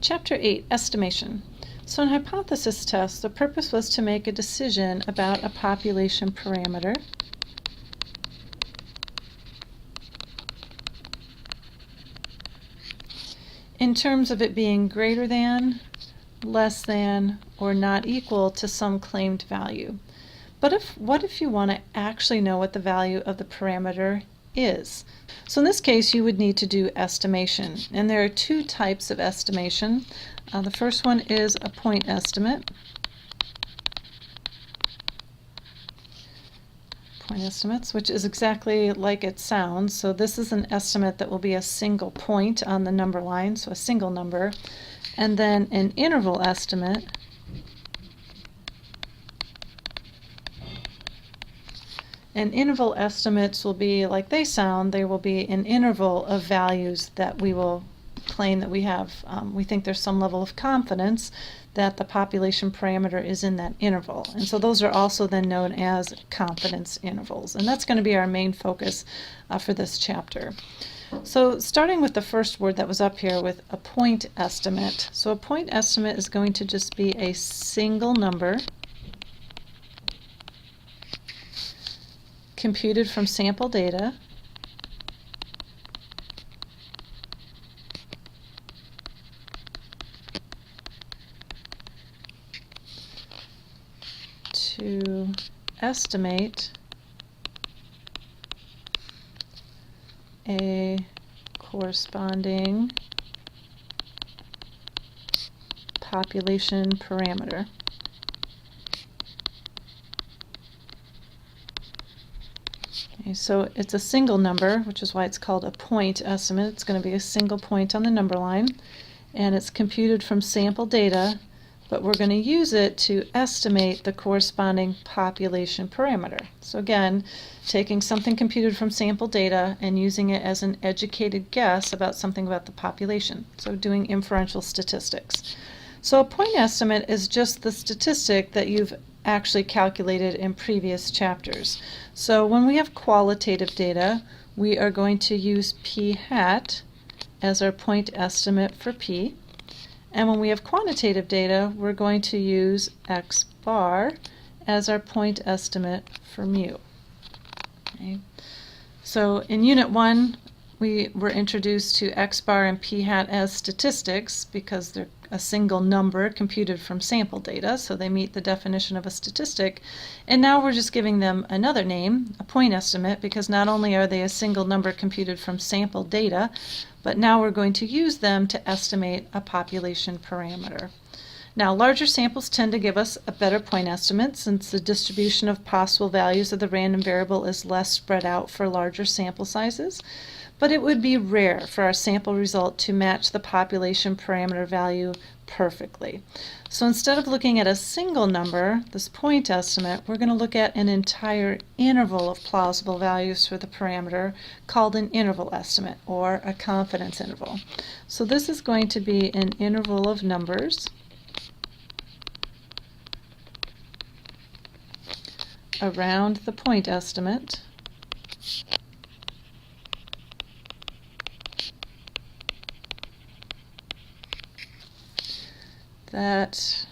Chapter 8, Estimation. So in hypothesis tests, the purpose was to make a decision about a population parameter in terms of it being greater than, less than, or not equal to some claimed value. But what if you want to actually know what the value of the parameter is? So in this case, you would need to do estimation. And there are two types of estimation. The first one is a point estimate. Point estimates, which is exactly like it sounds. So this is an estimate that will be a single point on the number line, so a single number. And then an interval estimate and interval estimates will be like they sound. They will be an interval of values that we will claim that we have. We think there's some level of confidence that the population parameter is in that interval. And so those are also then known as confidence intervals. And that's going to be our main focus for this chapter. So starting with the first word that was up here with a point estimate. So a point estimate is going to just be a single number computed from sample data to estimate a corresponding population parameter. Okay, so it's a single number, which is why it's called a point estimate. It's going to be a single point on the number line, and it's computed from sample data, but we're going to use it to estimate the corresponding population parameter. So again, taking something computed from sample data and using it as an educated guess about something about the population. So doing inferential statistics. So a point estimate is just the statistic that you've actually calculated in previous chapters. So when we have qualitative data, we are going to use p hat as our point estimate for p. And when we have quantitative data, we're going to use x bar as our point estimate for mu. Okay. So in Unit 1, we were introduced to x bar and p hat as statistics because they're a single number computed from sample data, so they meet the definition of a statistic. And now we're just giving them another name, a point estimate, because not only are they a single number computed from sample data, but now we're going to use them to estimate a population parameter. Now, larger samples tend to give us a better point estimate since the distribution of possible values of the random variable is less spread out for larger sample sizes. But it would be rare for our sample result to match the population parameter value perfectly. So instead of looking at a single number, this point estimate, we're going to look at an entire interval of plausible values for the parameter called an interval estimate or a confidence interval. So this is going to be an interval of numbers around the point estimate that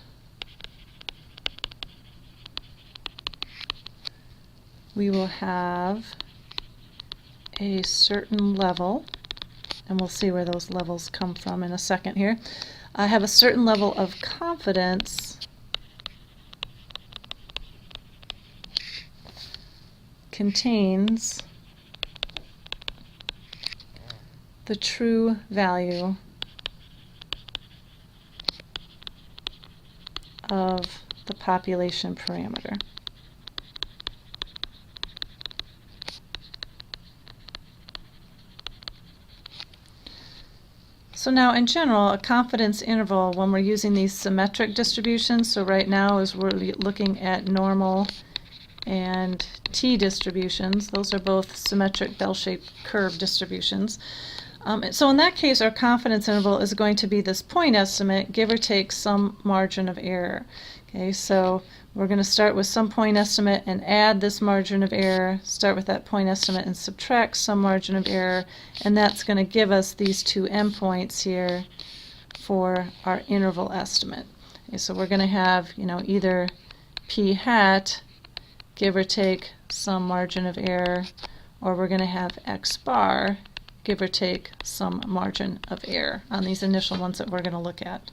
we will have a certain level, and we'll see where those levels come from in a second here. I have a certain level of confidence contains the true value of the population parameter. So now in general, a confidence interval, when we're using these symmetric distributions, so right now as we're looking at normal and t-distributions, those are both symmetric bell-shaped curve distributions. So in that case, our confidence interval is going to be this point estimate, give or take some margin of error. Okay, so we're going to start with some point estimate and add this margin of error, start with that point estimate and subtract some margin of error, and that's going to give us these two endpoints here for our interval estimate. Okay, so we're going to have, either p hat, give or take some margin of error, or we're going to have x bar, give or take some margin of error on these initial ones that we're going to look at.